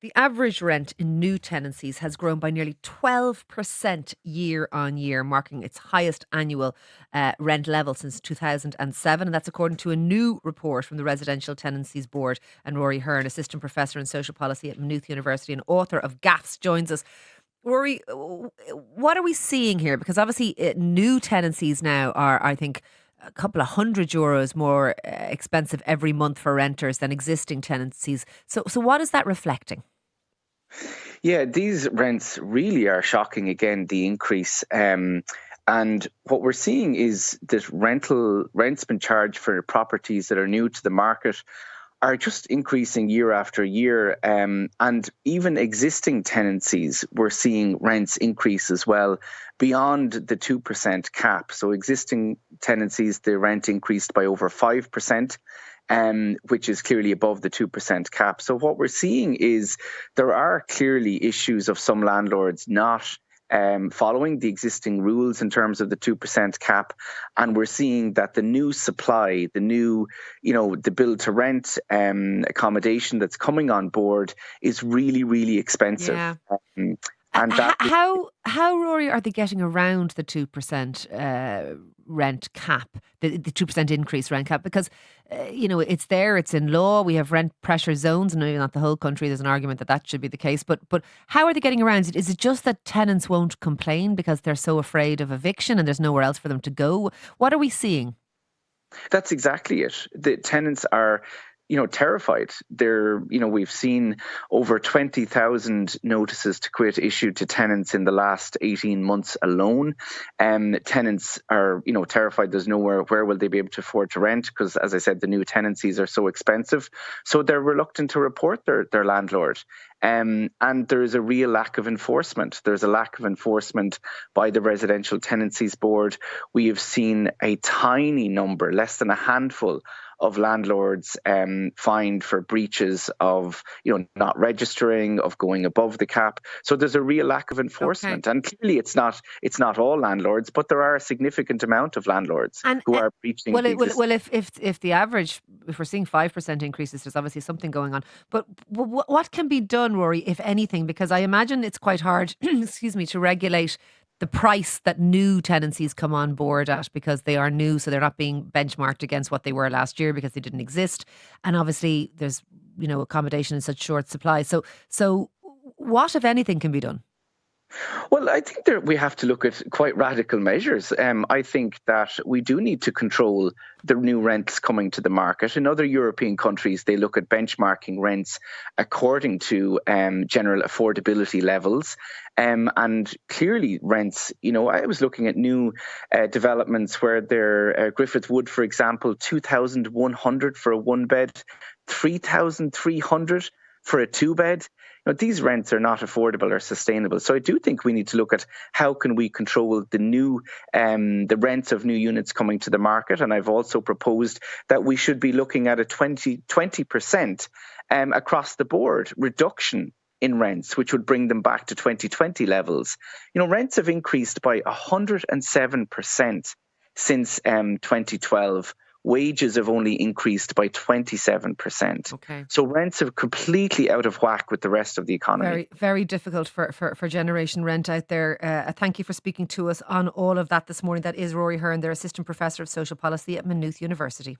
The average rent in new tenancies has grown by nearly 12% year on year, marking its highest annual rent level since 2007. And that's according to a new report from the Residential Tenancies Board. And Rory Hearne, Assistant Professor in Social Policy at Maynooth University and author of Gaffs, joins us. Rory, what are we seeing here? Because obviously, new tenancies now are, I think, a couple of €100 more expensive every month for renters than existing tenancies. So what is that reflecting? Yeah, these rents really are shocking again, the increase. And what we're seeing is that rental rents been charged for properties that are new to the market are just increasing year after year. And even existing tenancies, we're seeing rents increase as well beyond the 2% cap. So existing tenancies, the rent increased by over 5%. Which is clearly above the 2% cap. So what we're seeing is there are clearly issues of some landlords not following the existing rules in terms of the 2% cap. And we're seeing that the new supply, the new, the build to rent accommodation that's coming on board is really, really expensive. Yeah. And that How, Rory, are they getting around the 2% rent cap, the 2% increase rent cap? Because, it's there, it's in law. We have rent pressure zones, and maybe not the whole country. There's an argument that should be the case. But how are they getting around it? Is it just that tenants won't complain because they're so afraid of eviction and there's nowhere else for them to go? What are we seeing? That's exactly it. The tenants are, terrified. We've seen over 20,000 notices to quit issued to tenants in the last 18 months alone. Tenants are, terrified. There's nowhere, where will they be able to afford to rent? Because, as I said, the new tenancies are so expensive. So they're reluctant to report their landlord. And there is a real lack of enforcement. There's a lack of enforcement by the Residential Tenancies Board. We have seen a tiny number, less than a handful of landlords fined for breaches of, not registering, of going above the cap. So there's a real lack of enforcement. Okay. And clearly it's not all landlords, but there are a significant amount of landlords And who are breaching well, the well, existing. if the average, if we're seeing 5% increases, there's obviously something going on. But what can be done, Rory, if anything? Because I imagine it's quite hard, excuse me, to regulate the price that new tenancies come on board at, because they are new, so they're not being benchmarked against what they were last year because they didn't exist. And obviously, there's accommodation in such short supply. So what, if anything, can be done? Well, I think we have to look at quite radical measures. I think that we do need to control the new rents coming to the market. In other European countries, they look at benchmarking rents according to general affordability levels. And clearly, rents, I was looking at new developments where they're Griffith Wood, for example, 2,100 for a one bed, 3,300 for a two bed. These rents are not affordable or sustainable. So I do think we need to look at how can we control the rents of new units coming to the market. And I've also proposed that we should be looking at a 20% across the board reduction in rents, which would bring them back to 2020 levels. Rents have increased by 107% since 2012. Wages have only increased by 27%. Okay. So rents are completely out of whack with the rest of the economy. Very, very difficult for generation rent out there. Thank you for speaking to us on all of that this morning. That is Rory Hearne, their Assistant Professor of Social Policy at Maynooth University.